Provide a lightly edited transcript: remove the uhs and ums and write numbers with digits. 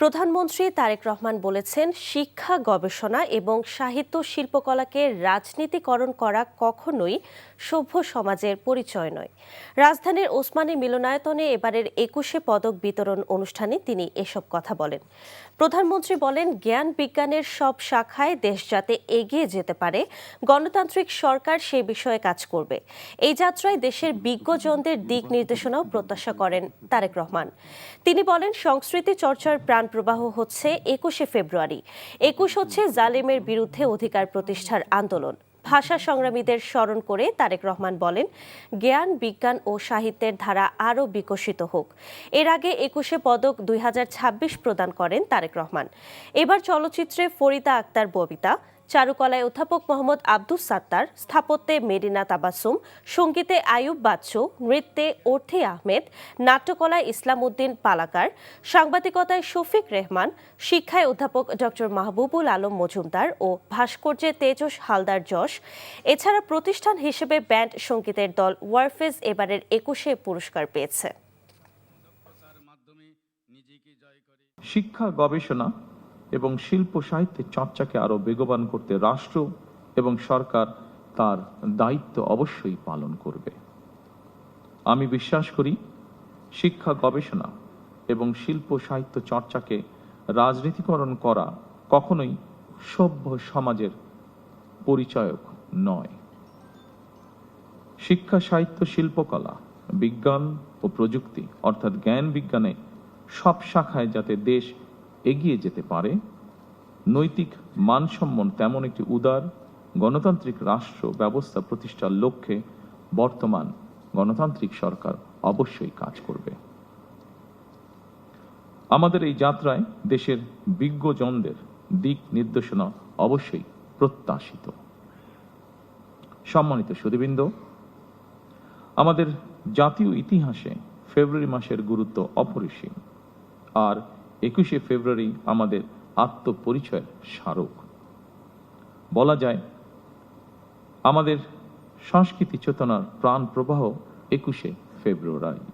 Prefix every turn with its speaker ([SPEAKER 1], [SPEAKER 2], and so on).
[SPEAKER 1] প্রধানমন্ত্রী তারেক রহমান বলেছেন, শিক্ষা, গবেষণা এবং সাহিত্য শিল্পকলাকে রাজনীতিকরণ করা কখনোই সভ্য সমাজের পরিচয় নয়। রাজধানীর ওসমানী মিলনায়তনে এবারের ২১শে পদক বিতরণ অনুষ্ঠানে তিনি এসব কথা বলেন। প্রধানমন্ত্রী বলেন, জ্ঞান বিজ্ঞানের সব শাখায় দেশ যাতে এগিয়ে যেতে পারে, গণতান্ত্রিক সরকার সে বিষয়ে কাজ করবে। এই যাত্রায় দেশের বিজ্ঞজনদের দিক নির্দেশনাও প্রত্যাশা করেন তারেক রহমান। তিনি বলেন, সংস্কৃতি চর্চার প্রাণ প্রবাহ হচ্ছে ২১শে ফেব্রুয়ারি। ২১ হচ্ছে জালেমের বিরুদ্ধে অধিকার প্রতিষ্ঠার আন্দোলন। ভাষা সংগ্রামীদের স্মরণ করে তারেক রহমান বলেন, জ্ঞান, বিজ্ঞান ও সাহিত্যের ধারা আরও বিকশিত হোক। এর আগে ২১শে পদক ২০২৬ প্রদান করেন তারেক রহমান। এবার চলচ্চিত্রে ফরিদা আক্তার ববিতা, চারুকলায় অধ্যাপক মোহাম্মদ আব্দুস সাত্তার, স্থাপত্যে মেরিনা তাবাসুম, সঙ্গীতে আয়ুব বাচ্চু, নৃত্যে অর্থী আহমেদ, নাট্যকলায় ইসলাম উদ্দিন পালাকার, সাংবাদিকতায় শফিক রেহমান, শিক্ষায় অধ্যাপক ডক্টর মাহবুবুল আলম মজুমদার ও ভাস্কর্যে তেজস হালদার যশ। এছাড়া প্রতিষ্ঠান হিসেবে ব্যান্ড সঙ্গীতের দল ওয়ারফেজ এবারের ২১শে পুরস্কার পেয়েছে।
[SPEAKER 2] শিক্ষা, গবেষণা এবং শিল্প সাহিত্যের চর্চাকে আরো বেগবান করতে রাষ্ট্র এবং সরকার তার দায়িত্ব অবশ্যই পালন করবে। আমি বিশ্বাস করি, শিক্ষা, গবেষণা এবং শিল্প সাহিত্য চর্চাকে রাজনীতিকরণ করা কখনোই সভ্য সমাজের পরিচায়ক নয়। শিক্ষা, সাহিত্য, শিল্পকলা, বিজ্ঞান ও প্রযুক্তি অর্থাৎ জ্ঞান বিজ্ঞানে সব শাখায় যাতে দেশ এগিয়ে যেতে পারে, নৈতিক মানসম্মান তেমন একটি উদার গণতান্ত্রিক রাষ্ট্র ব্যবস্থা প্রতিষ্ঠার লক্ষ্যে বর্তমান গণতান্ত্রিক সরকার অবশ্যই কাজ করবে। আমাদের এই যাত্রায় দেশের বিজ্ঞজনদের দিক নির্দেশনা অবশ্যই প্রত্যাশিত। সম্মানিত সুধীবৃন্দ, আমাদের জাতীয় ইতিহাসে ফেব্রুয়ারি মাসের গুরুত্ব অপরিসীম, আর ২১শে ফেব্রুয়ারি আমাদের আত্মপরিচয়ের স্মারক। বলা যায়, আমাদের সংস্কৃতি চেতনার প্রাণ প্রবাহ ২১শে ফেব্রুয়ারি।